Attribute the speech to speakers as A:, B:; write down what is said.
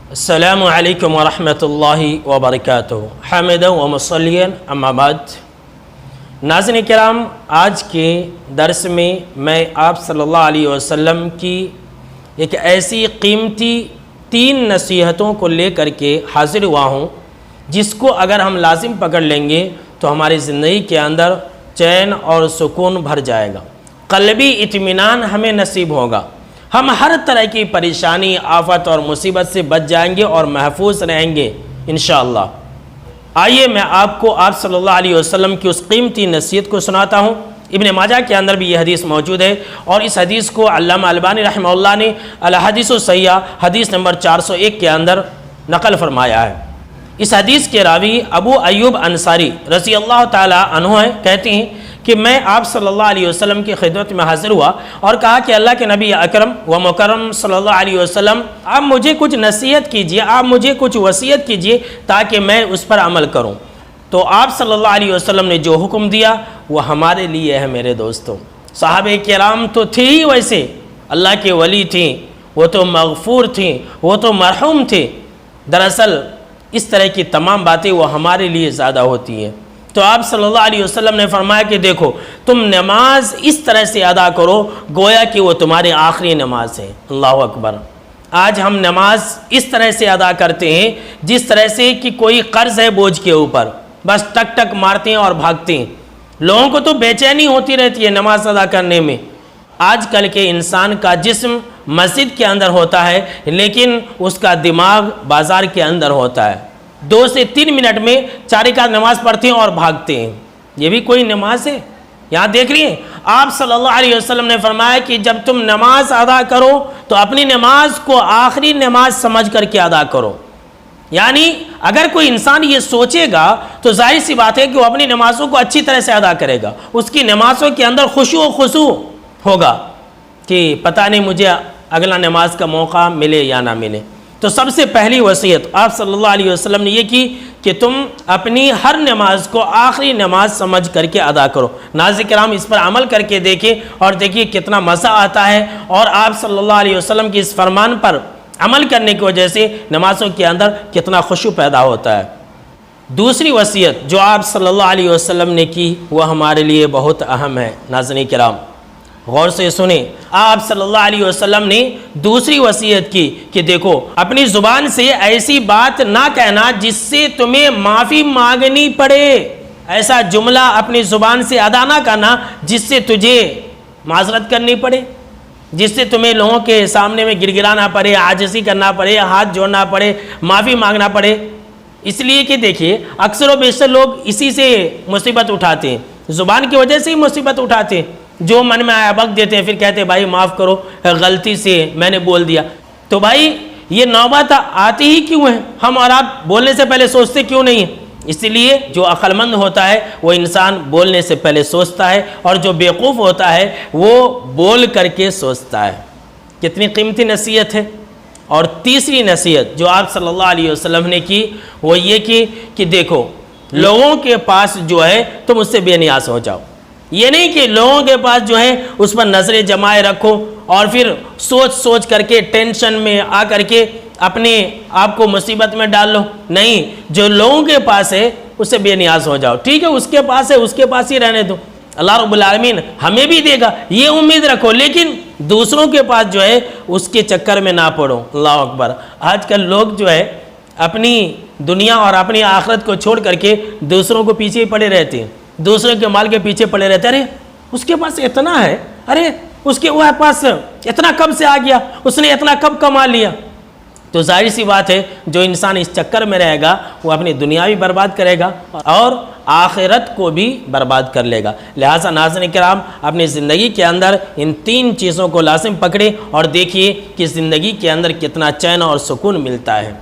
A: السلام علیکم ورحمۃ اللہ وبرکاتہ حامدا و مصلیا اما بعد۔ ناظرین کرام، آج کے درس میں آپ صلی اللہ علیہ وسلم کی ایک ایسی قیمتی 3 نصیحتوں کو لے کر کے حاضر ہوا ہوں جس کو اگر ہم لازم پکڑ لیں گے تو ہماری زندگی کے اندر چین اور سکون بھر جائے گا، قلبی اطمینان ہمیں نصیب ہوگا، ہم ہر طرح کی پریشانی، آفت اور مصیبت سے بچ جائیں گے اور محفوظ رہیں گے انشاءاللہ۔ آئیے میں آپ کو آپ صلی اللہ علیہ وسلم کی اس قیمتی نصیحت کو سناتا ہوں۔ ابن ماجہ کے اندر بھی یہ حدیث موجود ہے اور اس حدیث کو علامہ البانی رحمہ اللہ نے الحدیث الصحیحہ حدیث نمبر 401 کے اندر نقل فرمایا ہے۔ اس حدیث کے راوی ابو ایوب انصاری رضی اللہ تعالی عنہ ہیں، کہتے ہیں کہ میں آپ صلی اللہ علیہ وسلم کی خدمت میں حاضر ہوا اور کہا کہ اللہ کے نبی اکرم و مکرم صلی اللہ علیہ وسلم، آپ مجھے کچھ نصیحت کیجئے، آپ مجھے کچھ وصیت کیجئے تاکہ میں اس پر عمل کروں۔ تو آپ صلی اللہ علیہ وسلم نے جو حکم دیا وہ ہمارے لیے ہے میرے دوستوں۔ صحابہ کرام تو تھے ہی ویسے، اللہ کے ولی تھیں، وہ تو مغفور تھیں، وہ تو مرحوم تھے۔ دراصل اس طرح کی تمام باتیں وہ ہمارے لیے زیادہ ہوتی ہیں۔ تو آپ صلی اللہ علیہ وسلم نے فرمایا کہ دیکھو، تم نماز اس طرح سے ادا کرو گویا کہ وہ تمہاری آخری نماز ہے۔ اللہ اکبر۔ آج ہم نماز اس طرح سے ادا کرتے ہیں جس طرح سے کہ کوئی قرض ہے بوجھ کے اوپر، بس ٹک ٹک مارتے ہیں اور بھاگتے ہیں۔ لوگوں کو تو بے چینی ہوتی رہتی ہے نماز ادا کرنے میں۔ آج کل کے انسان کا جسم مسجد کے اندر ہوتا ہے لیکن اس کا دماغ بازار کے اندر ہوتا ہے۔ 2 سے 3 منٹ میں 4 رکعت نماز پڑھتے ہیں اور بھاگتے ہیں۔ یہ بھی کوئی نماز ہے؟ یہاں دیکھ رہی ہیں آپ صلی اللہ علیہ وسلم نے فرمایا کہ جب تم نماز ادا کرو تو اپنی نماز کو آخری نماز سمجھ کر کے ادا کرو۔ یعنی اگر کوئی انسان یہ سوچے گا تو ظاہر سی بات ہے کہ وہ اپنی نمازوں کو اچھی طرح سے ادا کرے گا، اس کی نمازوں کے اندر خشوع و خضوع ہوگا کہ پتہ نہیں مجھے اگلا نماز کا موقع ملے یا نہ ملے۔ تو سب سے پہلی وصیت آپ صلی اللہ علیہ وسلم نے یہ کی کہ تم اپنی ہر نماز کو آخری نماز سمجھ کر کے ادا کرو۔ ناظرین کرام، اس پر عمل کر کے دیکھیں اور دیکھیے کتنا مزہ آتا ہے، اور آپ صلی اللہ علیہ وسلم کی اس فرمان پر عمل کرنے کی وجہ سے نمازوں کے اندر کتنا خشوع پیدا ہوتا ہے۔ دوسری وصیت جو آپ صلی اللہ علیہ وسلم نے کی وہ ہمارے لیے بہت اہم ہے۔ ناظرین کرام غور سے سنیں، آپ صلی اللہ علیہ وسلم نے دوسری وصیت کی کہ دیکھو، اپنی زبان سے ایسی بات نہ کہنا جس سے تمہیں معافی مانگنی پڑے، ایسا جملہ اپنی زبان سے ادا نہ کرنا جس سے تجھے معذرت کرنی پڑے، جس سے تمہیں لوگوں کے سامنے میں گر گرانا پڑے، عاجزی کرنا پڑے، ہاتھ جوڑنا پڑے، معافی مانگنا پڑے۔ اس لیے کہ دیکھیے اکثر و بیشتر لوگ اسی سے مصیبت اٹھاتے ہیں، زبان کی وجہ سے ہی مصیبت اٹھاتے ہیں۔ جو من میں آیا بک دیتے ہیں، پھر کہتے ہیں بھائی معاف کرو، غلطی سے میں نے بول دیا۔ تو بھائی یہ نوبت آتی ہی کیوں ہے؟ ہم اور آپ بولنے سے پہلے سوچتے کیوں نہیں ہیں؟ اس لیے جو عقل مند ہوتا ہے وہ انسان بولنے سے پہلے سوچتا ہے، اور جو بیوقوف ہوتا ہے وہ بول کر کے سوچتا ہے۔ کتنی قیمتی نصیحت ہے۔ اور تیسری نصیحت جو آپ صلی اللہ علیہ وسلم نے کی وہ یہ کی کہ دیکھو، لوگوں کے پاس جو ہے تم اس سے بے نیاز ہو جاؤ۔ یہ نہیں کہ لوگوں کے پاس جو ہے اس پر نظریں جمائے رکھو اور پھر سوچ کر کے ٹینشن میں آ کر کے اپنے آپ کو مصیبت میں ڈال لو۔ نہیں، جو لوگوں کے پاس ہے اس سے بے نیاز ہو جاؤ۔ ٹھیک ہے، اس کے پاس ہے، اس کے پاس ہی رہنے دو، اللہ رب العالمین ہمیں بھی دے گا، یہ امید رکھو، لیکن دوسروں کے پاس جو ہے اس کے چکر میں نہ پڑو۔ اللہ اکبر۔ آج کل لوگ جو ہے اپنی دنیا اور اپنی آخرت کو چھوڑ کر کے دوسروں کو پیچھے ہی پڑے رہتے ہیں، دوسروں کے مال کے پیچھے پڑے رہتے ہیں۔ ارے اس کے پاس اتنا ہے، ارے اس کے پاس اتنا کب سے آ گیا، اس نے اتنا کب کما لیا۔ تو ظاہر سی بات ہے جو انسان اس چکر میں رہے گا وہ اپنی دنیا بھی برباد کرے گا اور آخرت کو بھی برباد کر لے گا۔ لہٰذا ناظرین کرام، اپنی زندگی کے اندر ان 3 چیزوں کو لازم پکڑیں اور دیکھیے کہ زندگی کے اندر کتنا چین اور سکون ملتا ہے۔